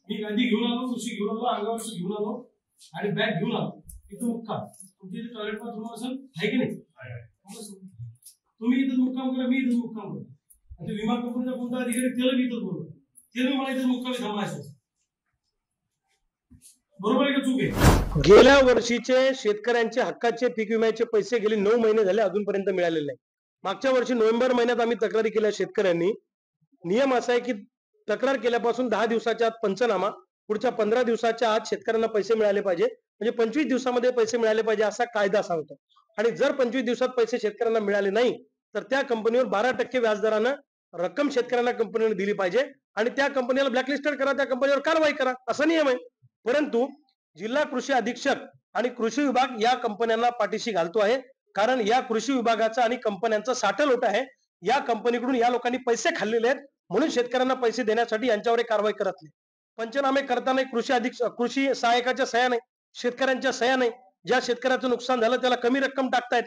मी गादी घेऊन आलो, उशी घेऊन आलो, अंगावरची घेऊन आलो आणि बॅग घेऊन आलो. इथं मुक्काम. तुमच्या इथे टॉयलेट बाथरूम असेल आहे की नाही? तुम्ही इथं मुक्काम करा, मी इथं मुक्काम करा. आणि विमा कंपनीचा कोणता अधिकारी त्याला मी इथं बोलतो, ते मला इथं मुक्कामी थांबायचं. बरोबर आहे का चूक आहे? गेल्या वर्षीचे शेतकऱ्यांचे हक्काचे पीक विम्याचे पैसे गेले 9 महिने झाले अजूनपर्यंत मिळालेले नाही. मागच्या वर्षी नोव्हेंबर महिन्यात आम्ही तक्रारी केल्या शेतकऱ्यांनी. नियम असा आहे की तक्रार केल्यापासून 10 दिवसाच्या आत पंचनामा, पुढच्या 15 दिवसाच्या आत शेतकऱ्यांना पैसे मिळाले पाहिजे, म्हणजे 25 दिवसामध्ये पैसे मिळाले पाहिजे असा कायदा सांगतो. आणि जर 25 दिवसात पैसे शेतकऱ्यांना मिळाले नाही तर त्या कंपनीवर 12% व्याजदरानं रक्कम शेतकऱ्यांना कंपनीने दिली पाहिजे आणि त्या कंपनीला ब्लॅकलिस्टेड करा, त्या कंपनीवर कारवाई करा, असा नियम आहे. परंतु जिल्हा कृषी अधीक्षक आणि कृषी विभाग या कंपन्यांना पाठीशी घालतो आहे, कारण या कृषी विभागाचा आणि कंपन्यांचा साठलोट आहे. या कंपनीकडून या लोकांनी पैसे खाल्लेले आहेत, म्हणून शेतकऱ्यांना पैसे देण्यासाठी यांच्यावर कारवाई करत नाही. पंचनामे करताना कृषी सहायकाच्या सह्या नाही, शेतकऱ्यांच्या सह्या नाही. ज्या शेतकऱ्याचं नुकसान झालं त्याला कमी रक्कम टाकतायत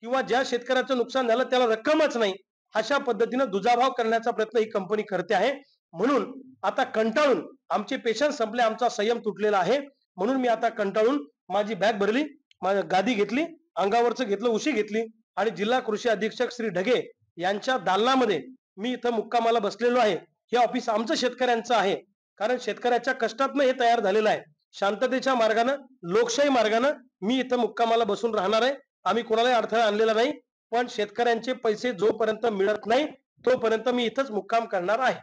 किंवा ज्या शेतकऱ्याचं नुकसान झालं त्याला रक्कमच नाही, अशा पद्धतीने दुजाभाव करण्याचा प्रयत्न ही कंपनी करते आहे. म्हणून आता कंटाळून आमचे पेशन्स संपले, आमचा संयम तुटलेला आहे. म्हणून मी आता कंटाळून माझी बॅग भरली, माझी गादी घेतली, अंगावरचं घेतलं, उशी घेतली आणि जिल्हा कृषी अधीक्षक श्री ढगे यांच्या दालनामध्ये मी इथं मुक्कामाला बसलेलो आहे. हे ऑफिस आमचं शेतकऱ्यांचं आहे, कारण शेतकऱ्याच्या कष्टातनं हे तयार झालेलं आहे. शांततेच्या मार्गानं, लोकशाही मार्गानं मी इथं मुक्कामाला बसून राहणार आहे. आम्ही कोणालाही अडथळा आणलेला नाही, पण शेतकऱ्यांचे पैसे जोपर्यंत मिळत नाही तोपर्यंत मी इथंच मुक्काम करणार आहे.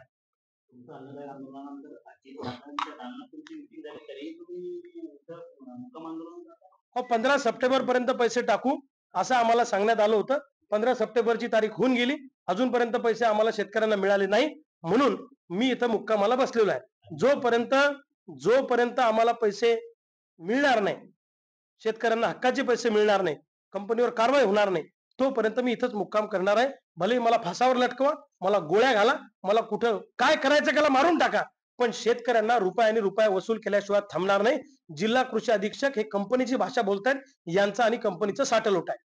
15 सप्टेंबर पर्यंत पैसे टाकू असं आम्हाला सांगण्यात आलं होतं. 15 सप्टेंबरची तारीख होऊन गेली, अजूनपर्यंत पैसे आम्हाला शेतकऱ्यांना मिळाले नाही, म्हणून मी इथं मुक्कामाला बसलेलो आहे. जोपर्यंत आम्हाला पैसे मिळणार नाही, शेतकऱ्यांना हक्काचे पैसे मिळणार नाही, कंपनीवर कारवाई होणार नाही, तोपर्यंत मी इथंच मुक्काम करणार आहे. भले मला फासावर लटकवा, मला गोळ्या घाला, मला कुठं काय करायचं त्याला मारून टाका, पण शेतकऱ्यांना रुपयाने रुपया वसूल केल्याशिवाय थांबणार नाही. जिल्हा कृषी अधीक्षक हे कंपनीची भाषा बोलतायत, यांचा आणि कंपनीचं साठलोट आहे.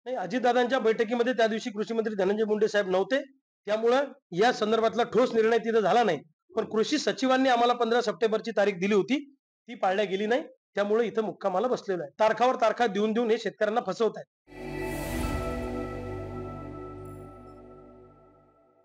नाही, अजितदादांच्या बैठकीमध्ये त्या दिवशी कृषी मंत्री धनंजय मुंडे साहेब नव्हते, त्यामुळं या संदर्भातला ठोस निर्णय तिथं झाला नाही. पण कृषी सचिवांनी आम्हाला 15 सप्टेंबरची तारीख दिली होती, ती पाळल्या गेली नाही, त्यामुळे इथं मुक्कामाला बसलेलो आहे. तारखावर तारखा देऊन हे शेतकऱ्यांना फसवत आहेत.